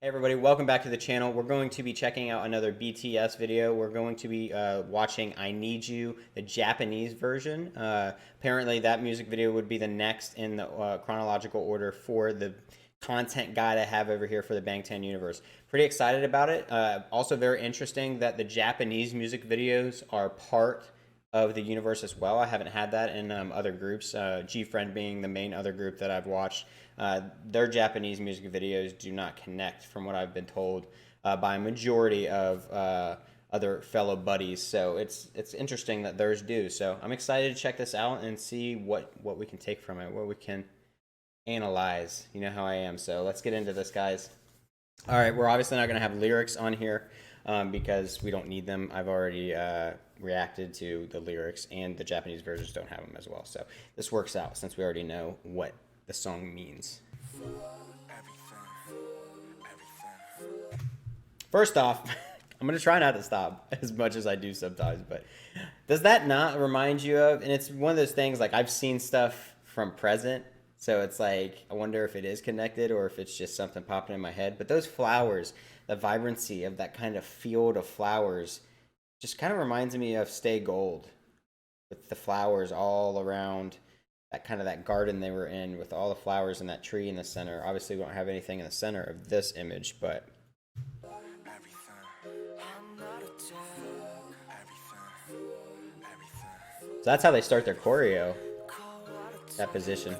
Hey everybody, welcome back to the channel. We're going to be checking out another BTS video. We're going to be watching I Need You, the Japanese version. Apparently that music video would be the next in the chronological order for the content guide I have over here for the Bangtan Universe. Pretty excited about it. Also very interesting that the Japanese music videos are part of the universe as well. I haven't had that in other groups. G-Friend being the main other group that I've watched. Their Japanese music videos do not connect, from what I've been told by a majority of other fellow buddies. So it's interesting that theirs do. So I'm excited to check this out and see what we can take from it, what we can analyze. You know how I am. So let's get into this, guys. All right, we're obviously not going to have lyrics on here because we don't need them. I've already reacted to the lyrics, and the Japanese versions don't have them as well. So this works out since we already know what the song means. First off, I'm going to try not to stop as much as I do sometimes, but does that not remind you of, and it's one of those things, like I've seen stuff from Present, so it's like, I wonder if it is connected or if it's just something popping in my head. But those flowers, the vibrancy of that kind of field of flowers, just kind of reminds me of Stay Gold, with the flowers all around that kind of that garden they were in, with all the flowers and that tree in the center. Obviously, we don't have anything in the center of this image, but so that's how they start their choreo, that position.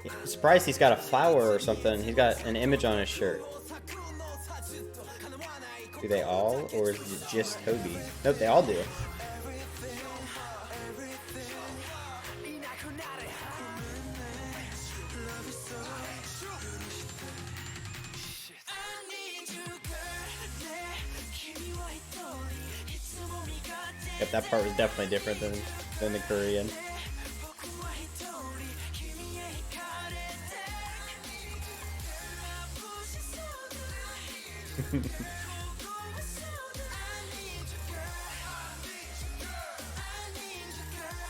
I'm surprised he's got a flower or something. He's got an image on his shirt. Do they all, or is it just Toby? Nope, they all do. Yep, that part was definitely different than the Korean.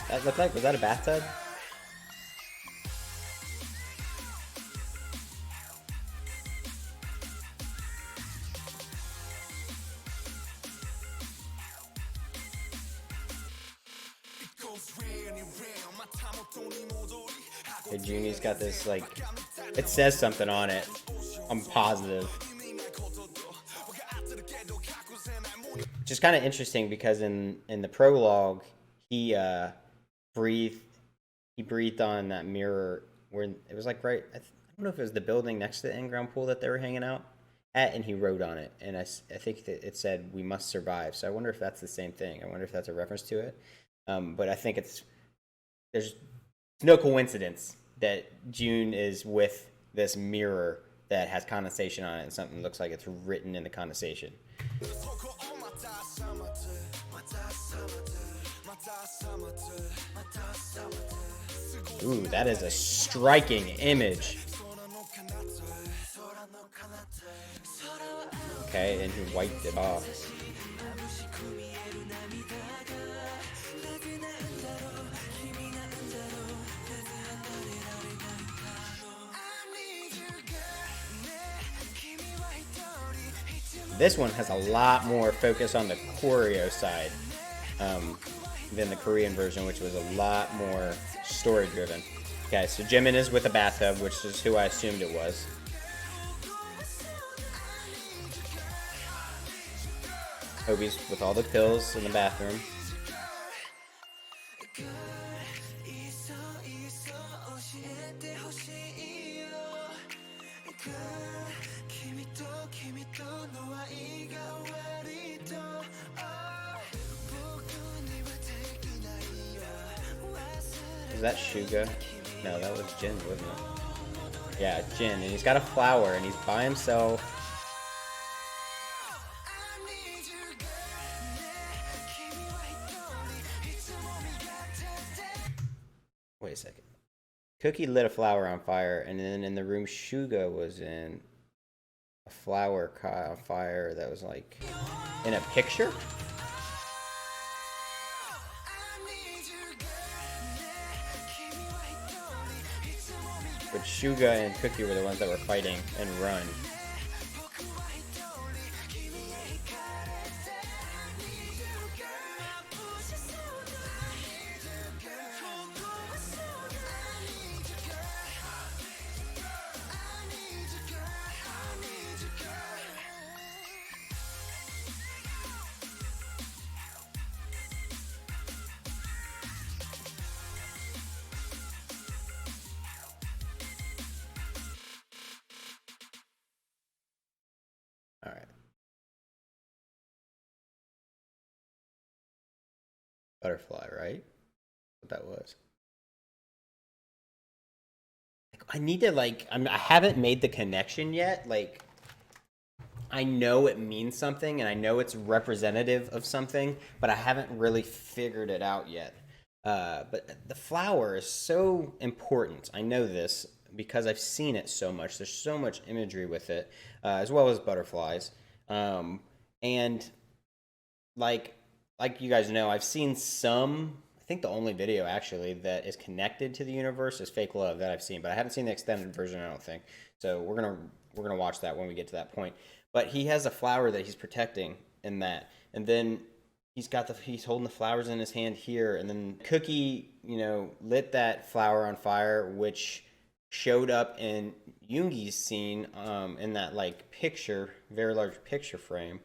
That looked like, was that a bathtub? Hey, Junie's got this, like, it says something on it. I'm positive. Which is kind of interesting because in the prologue, he breathed he breathed on that mirror where it was like right. I don't know if it was the building next to the in-ground pool that they were hanging out at, and he wrote on it, and I think that it said "We must survive." So I wonder if that's the same thing. I wonder if that's a reference to it. But I think there's no coincidence that June is with this mirror that has condensation on it, and something looks like it's written in the condensation. Ooh, that is a striking image. Okay, and he wiped it off. This one has a lot more focus on the choreo side than the Korean version, which was a lot more story driven. Okay, so Jimin is with a bathtub, which is who I assumed it was. Hobie's with all the pills in the bathroom. Is that Suga? No, that was Jin, wasn't it? Yeah, Jin, and he's got a flower, and he's by himself. Wait a second. Cookie lit a flower on fire, and then in the room Suga was in, a a flower caught on fire that was like in a picture. But Suga and Cookie were the ones that were fighting and run. All right. Butterfly, right? What that was. I need to like. I haven't made the connection yet. Like, I know it means something, and I know it's representative of something, but I haven't really figured it out yet. But the flower is so important. I know this because I've seen it so much. There's so much imagery with it, as well as butterflies. And like like you guys know, I've seen some. I think the only video actually that is connected to the universe is Fake Love that I've seen, but I haven't seen the extended version. I don't think so. We're gonna watch that when we get to that point. But he has a flower that he's protecting in that, and then he's holding the flowers in his hand here, and then Cookie, lit that flower on fire, which showed up in Yoongi's scene, in that like picture, very large picture frame.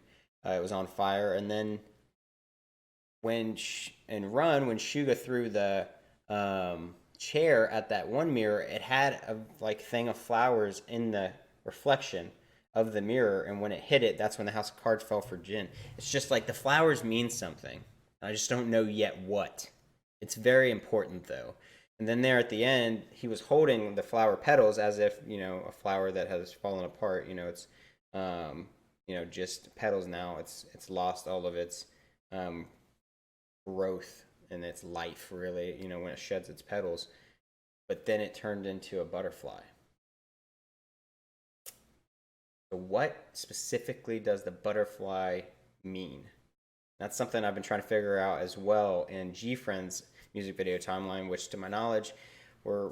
It was on fire, and then when Suga threw the chair at that one mirror, it had a like thing of flowers in the reflection of the mirror, and when it hit it, that's when the house of cards fell for Jin. It's just like the flowers mean something. I just don't know yet what. It's very important though. And then there at the end, he was holding the flower petals as if, a flower that has fallen apart, it's just petals now. It's lost all of its growth and its life, really, when it sheds its petals. But then it turned into a butterfly. So what specifically does the butterfly mean? That's something I've been trying to figure out as well in GFriend's music video timeline, which to my knowledge, we're,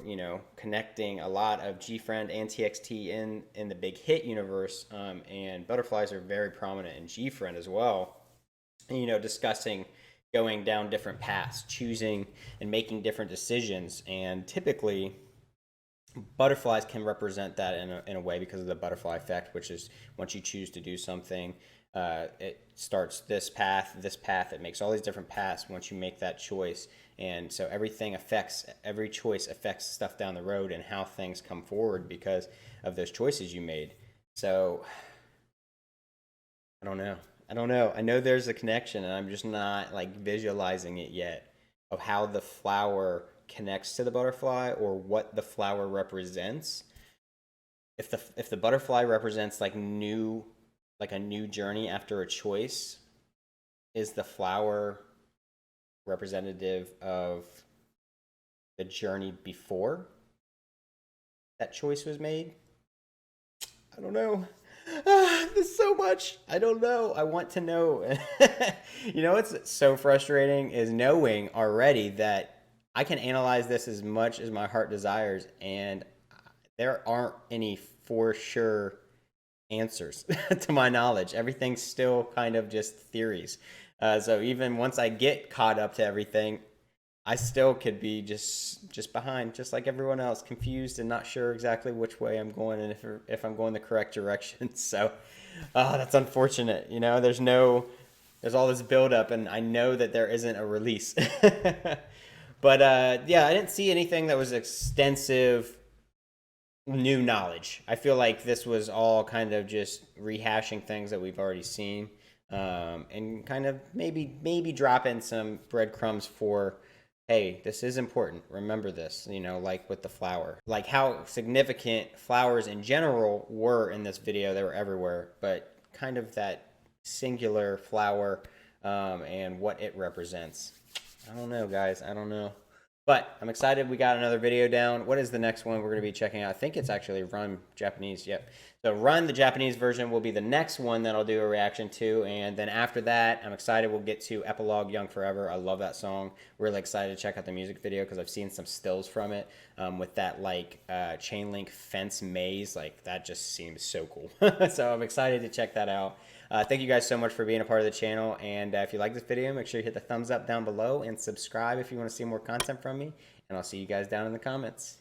connecting a lot of GFriend and TXT in the Big Hit universe, and butterflies are very prominent in GFriend as well. And, discussing going down different paths, choosing and making different decisions, and typically butterflies can represent that in a way because of the butterfly effect, which is once you choose to do something, it starts this path, it makes all these different paths once you make that choice. And so every choice affects stuff down the road and how things come forward because of those choices you made. So I don't know. I know there's a connection, and I'm just not like visualizing it yet of how the flower connects to the butterfly or what the flower represents. If the butterfly represents like a new journey after a choice, is the flower representative of the journey before that choice was made? I don't know. There's so much. I don't know. I want to know. What's so frustrating is knowing already that I can analyze this as much as my heart desires, and there aren't any for sure answers to my knowledge. Everything's still kind of just theories. So even once I get caught up to everything, I still could be just behind, just like everyone else, confused and not sure exactly which way I'm going and if I'm going the correct direction. So, that's unfortunate. There's all this buildup, and I know that there isn't a release. But yeah, I didn't see anything that was extensive new knowledge. I feel like this was all kind of just rehashing things that we've already seen, and kind of maybe drop in some breadcrumbs for, hey, this is important. Remember this, like with the flower, like how significant flowers in general were in this video. They were everywhere, but kind of that singular flower, and what it represents. I don't know, guys. I don't know. But I'm excited we got another video down. What is the next one we're going to be checking out? I think it's actually Run Japanese. Yep. So Run, the Japanese version, will be the next one that I'll do a reaction to. And then after that, I'm excited we'll get to Epilogue Young Forever. I love that song. Really excited to check out the music video because I've seen some stills from it with that like chain link fence maze. Like that just seems so cool. So I'm excited to check that out. Thank you guys so much for being a part of the channel. And if you like this video, make sure you hit the thumbs up down below and subscribe if you want to see more content from me. And I'll see you guys down in the comments.